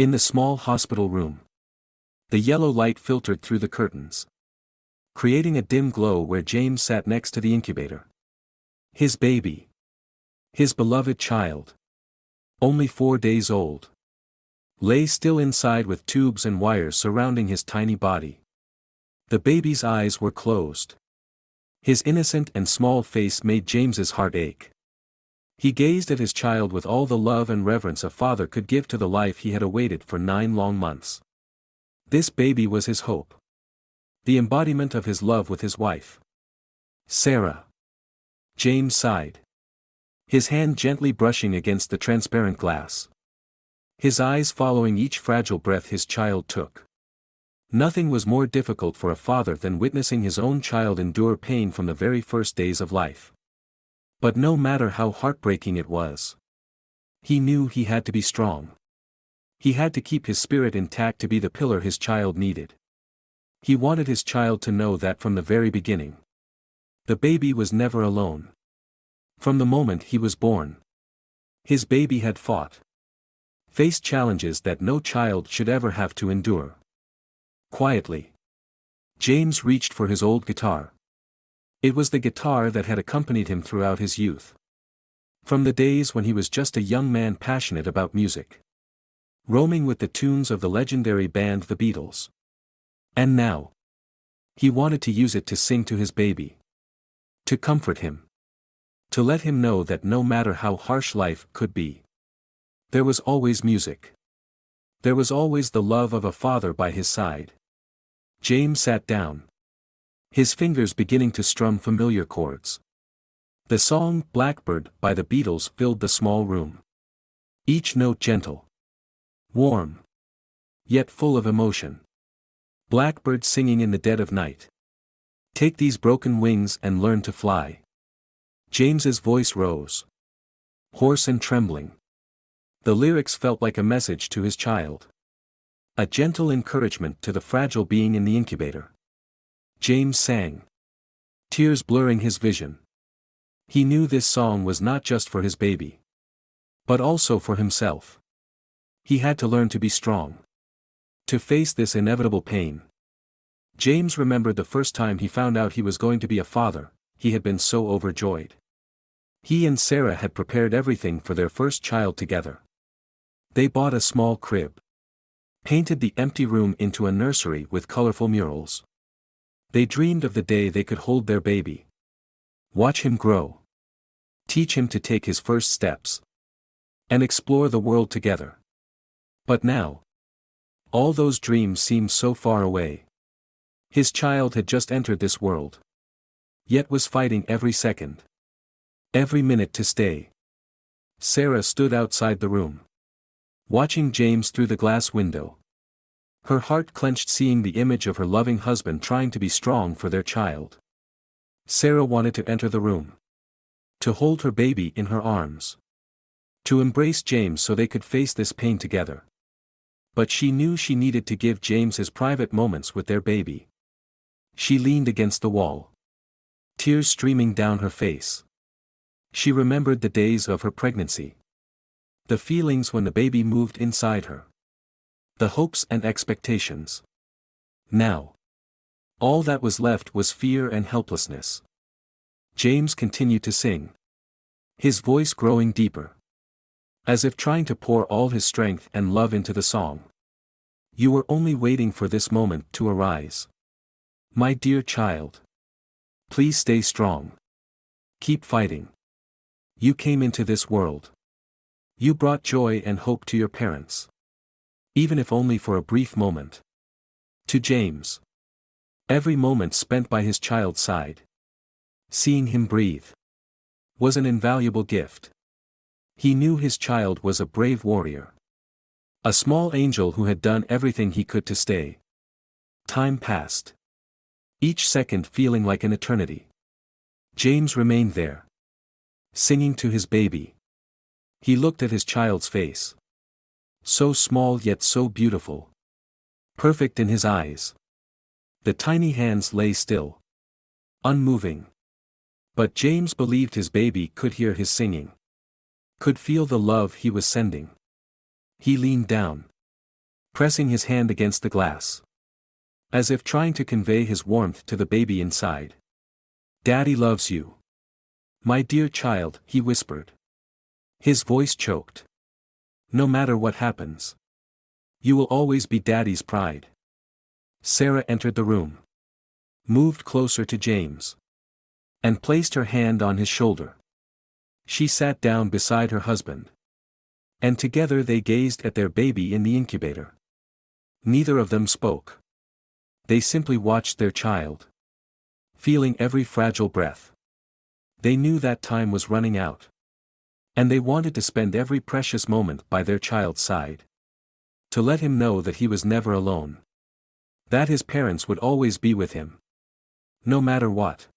In the small hospital room, the yellow light filtered through the curtains, creating a dim glow where James sat next to the incubator. His baby. His beloved child. Only 4 days old. Lay still inside with tubes and wires surrounding his tiny body. The baby's eyes were closed. His innocent and small face made James's heart ache. He gazed at his child with all the love and reverence a father could give to the life he had awaited for 9 long months. This baby was his hope. The embodiment of his love with his wife, Sarah. James sighed, his hand gently brushing against the transparent glass, his eyes following each fragile breath his child took. Nothing was more difficult for a father than witnessing his own child endure pain from the very first days of life. But no matter how heartbreaking it was, he knew he had to be strong. He had to keep his spirit intact to be the pillar his child needed. He wanted his child to know that from the very beginning, the baby was never alone. From the moment he was born, his baby had faced challenges that no child should ever have to endure. Quietly, James reached for his old guitar. It was the guitar that had accompanied him throughout his youth. From the days when he was just a young man passionate about music, roaming with the tunes of the legendary band the Beatles. And now, he wanted to use it to sing to his baby. To comfort him. To let him know that no matter how harsh life could be, there was always music. There was always the love of a father by his side. James sat down, his fingers beginning to strum familiar chords. The song Blackbird by the Beatles filled the small room. Each note gentle, warm, yet full of emotion. Blackbird singing in the dead of night. Take these broken wings and learn to fly. James's voice rose, hoarse and trembling. The lyrics felt like a message to his child. A gentle encouragement to the fragile being in the incubator. James sang, tears blurring his vision. He knew this song was not just for his baby, but also for himself. He had to learn to be strong, to face this inevitable pain. James remembered the first time he found out he was going to be a father. He had been so overjoyed. He and Sarah had prepared everything for their first child together. They bought a small crib, painted the empty room into a nursery with colorful murals. They dreamed of the day they could hold their baby, watch him grow, teach him to take his first steps, and explore the world together. But now, all those dreams seemed so far away. His child had just entered this world, yet was fighting every second, every minute to stay. Sarah stood outside the room, watching James through the glass window. Her heart clenched seeing the image of her loving husband trying to be strong for their child. Sarah wanted to enter the room, to hold her baby in her arms, to embrace James so they could face this pain together. But she knew she needed to give James his private moments with their baby. She leaned against the wall, tears streaming down her face. She remembered the days of her pregnancy, the feelings when the baby moved inside her, the hopes and expectations. Now, all that was left was fear and helplessness. James continued to sing, his voice growing deeper, as if trying to pour all his strength and love into the song. You were only waiting for this moment to arise. My dear child. Please stay strong. Keep fighting. You came into this world. You brought joy and hope to your parents. Even if only for a brief moment. To James, every moment spent by his child's side, seeing him breathe, was an invaluable gift. He knew his child was a brave warrior, a small angel who had done everything he could to stay. Time passed, each second feeling like an eternity. James remained there, singing to his baby. He looked at his child's face, so small yet so beautiful, perfect in his eyes. The tiny hands lay still, unmoving. But James believed his baby could hear his singing, could feel the love he was sending. He leaned down, pressing his hand against the glass, as if trying to convey his warmth to the baby inside. "Daddy loves you. My dear child," he whispered. His voice choked. "No matter what happens, you will always be Daddy's pride." Sarah entered the room, moved closer to James, and placed her hand on his shoulder. She sat down beside her husband, and together they gazed at their baby in the incubator. Neither of them spoke. They simply watched their child, feeling every fragile breath. They knew that time was running out, and they wanted to spend every precious moment by their child's side, to let him know that he was never alone, that his parents would always be with him, no matter what.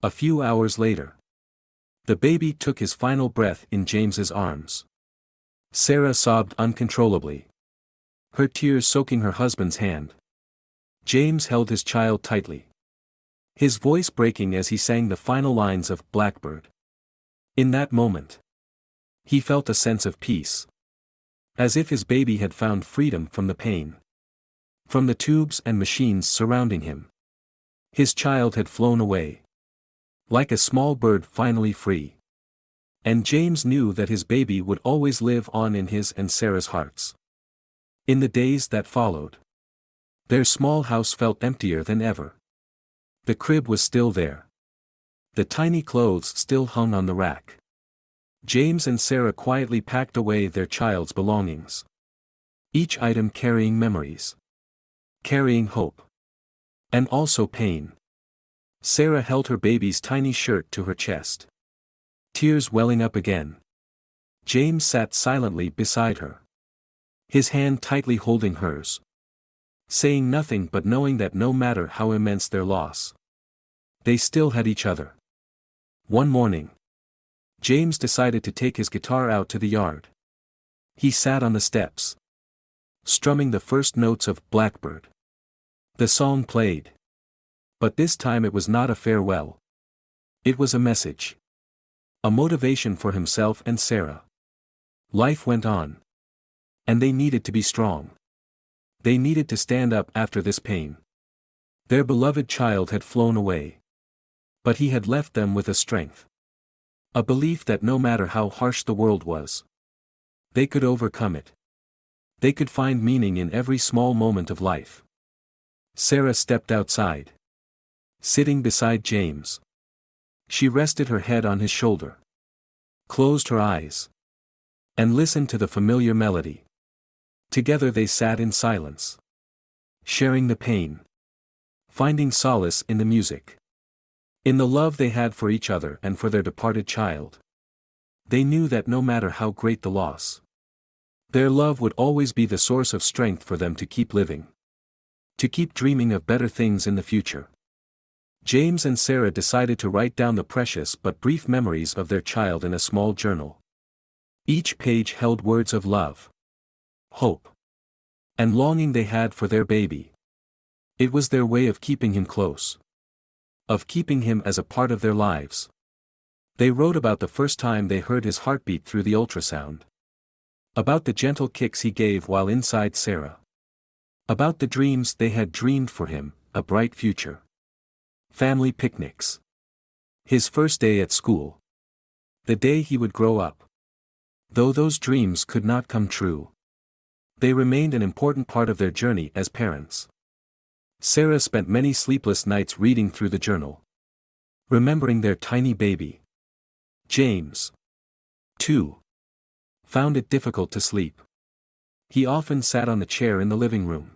A few hours later, the baby took his final breath in James's arms. Sarah sobbed uncontrollably, her tears soaking her husband's hand. James held his child tightly, his voice breaking as he sang the final lines of Blackbird. In that moment, he felt a sense of peace, as if his baby had found freedom from the pain, from the tubes and machines surrounding him. His child had flown away, like a small bird finally free. And James knew that his baby would always live on in his and Sarah's hearts. In the days that followed, their small house felt emptier than ever. The crib was still there. The tiny clothes still hung on the rack. James and Sarah quietly packed away their child's belongings, each item carrying memories, carrying hope, and also pain. Sarah held her baby's tiny shirt to her chest, tears welling up again. James sat silently beside her, his hand tightly holding hers, saying nothing but knowing that no matter how immense their loss, they still had each other. One morning, James decided to take his guitar out to the yard. He sat on the steps, strumming the first notes of Blackbird. The song played. But this time it was not a farewell. It was a message. A motivation for himself and Sarah. Life went on, and they needed to be strong. They needed to stand up after this pain. Their beloved child had flown away, but he had left them with a strength, a belief that no matter how harsh the world was, they could overcome it. They could find meaning in every small moment of life. Sarah stepped outside, sitting beside James. She rested her head on his shoulder, closed her eyes, and listened to the familiar melody. Together they sat in silence, sharing the pain, finding solace in the music, in the love they had for each other and for their departed child. They knew that no matter how great the loss, their love would always be the source of strength for them to keep living, to keep dreaming of better things in the future. James and Sarah decided to write down the precious but brief memories of their child in a small journal. Each page held words of love, hope, and longing they had for their baby. It was their way of keeping him close, of keeping him as a part of their lives. They wrote about the first time they heard his heartbeat through the ultrasound, about the gentle kicks he gave while inside Sarah, about the dreams they had dreamed for him, a bright future. Family picnics. His first day at school. The day he would grow up. Though those dreams could not come true, they remained an important part of their journey as parents. Sarah spent many sleepless nights reading through the journal, remembering their tiny baby. James, too, found it difficult to sleep. He often sat on the chair in the living room,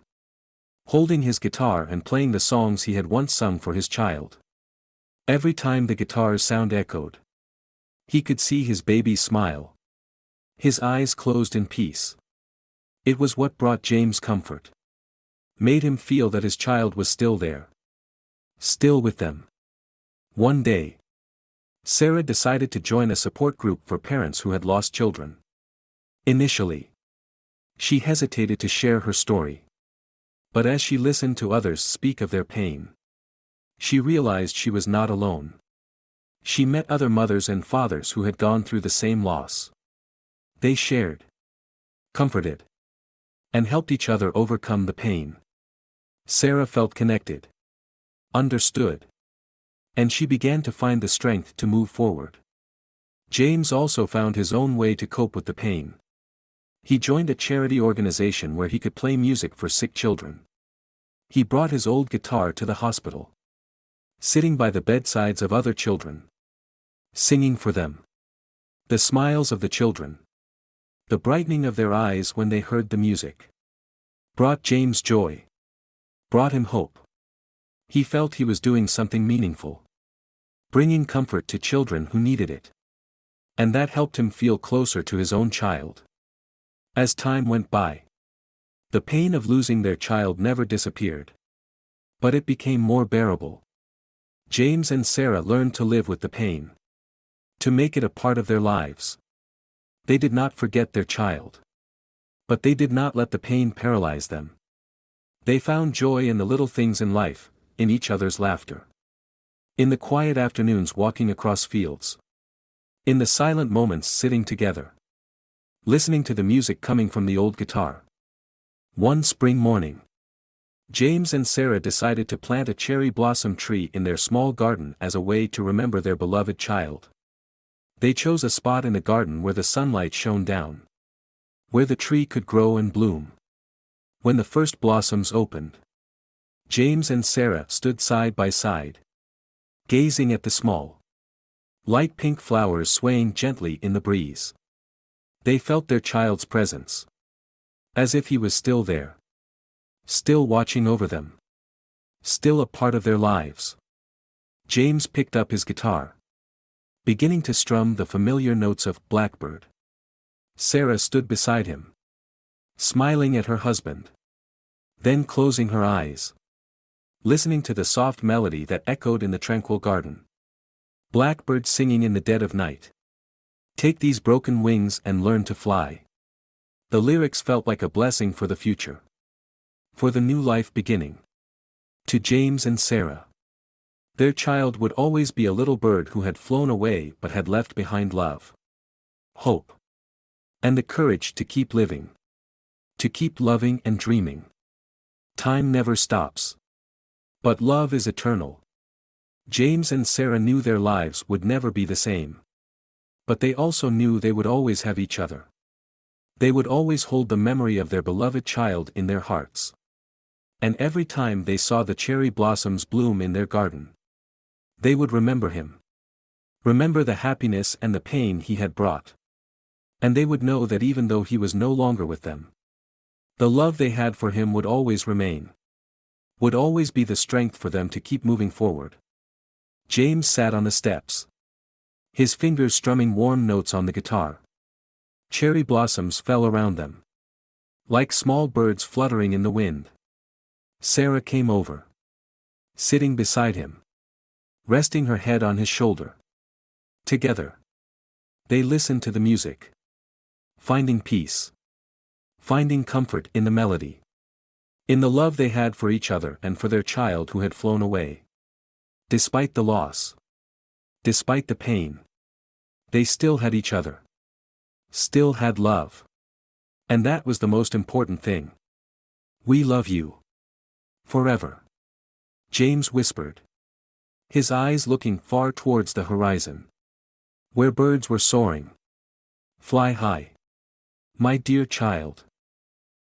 holding his guitar and playing the songs he had once sung for his child. Every time the guitar's sound echoed, he could see his baby's smile, his eyes closed in peace. It was what brought James comfort, made him feel that his child was still there, still with them. One day, Sarah decided to join a support group for parents who had lost children. Initially, she hesitated to share her story. But as she listened to others speak of their pain, she realized she was not alone. She met other mothers and fathers who had gone through the same loss. They shared, comforted, and helped each other overcome the pain. Sarah felt connected, understood, and she began to find the strength to move forward. James also found his own way to cope with the pain. He joined a charity organization where he could play music for sick children. He brought his old guitar to the hospital, sitting by the bedsides of other children, singing for them. The smiles of the children, the brightening of their eyes when they heard the music, brought James joy, brought him hope. He felt he was doing something meaningful, bringing comfort to children who needed it. And that helped him feel closer to his own child. As time went by, the pain of losing their child never disappeared, but it became more bearable. James and Sarah learned to live with the pain, to make it a part of their lives. They did not forget their child, but they did not let the pain paralyze them. They found joy in the little things in life, in each other's laughter, in the quiet afternoons walking across fields, in the silent moments sitting together, listening to the music coming from the old guitar. One spring morning, James and Sarah decided to plant a cherry blossom tree in their small garden as a way to remember their beloved child. They chose a spot in the garden where the sunlight shone down, where the tree could grow and bloom. When the first blossoms opened, James and Sarah stood side by side, gazing at the small, light pink flowers swaying gently in the breeze. They felt their child's presence, as if he was still there, still watching over them, still a part of their lives. James picked up his guitar, beginning to strum the familiar notes of Blackbird. Sarah stood beside him, smiling at her husband, then closing her eyes, listening to the soft melody that echoed in the tranquil garden. Blackbird singing in the dead of night. Take these broken wings and learn to fly. The lyrics felt like a blessing for the future, for the new life beginning. To James and Sarah, their child would always be a little bird who had flown away but had left behind love, hope, and the courage to keep living, to keep loving and dreaming. Time never stops, but love is eternal. James and Sarah knew their lives would never be the same, but they also knew they would always have each other. They would always hold the memory of their beloved child in their hearts. And every time they saw the cherry blossoms bloom in their garden, they would remember him. Remember the happiness and the pain he had brought. And they would know that even though he was no longer with them, the love they had for him would always remain, would always be the strength for them to keep moving forward. James sat on the steps, his fingers strumming warm notes on the guitar. Cherry blossoms fell around them, like small birds fluttering in the wind. Sarah came over, sitting beside him, resting her head on his shoulder. Together, they listened to the music, finding peace, finding comfort in the melody, in the love they had for each other and for their child who had flown away. Despite the loss, despite the pain, they still had each other, still had love. And that was the most important thing. We love you. Forever. James whispered, his eyes looking far towards the horizon, where birds were soaring. Fly high, my dear child.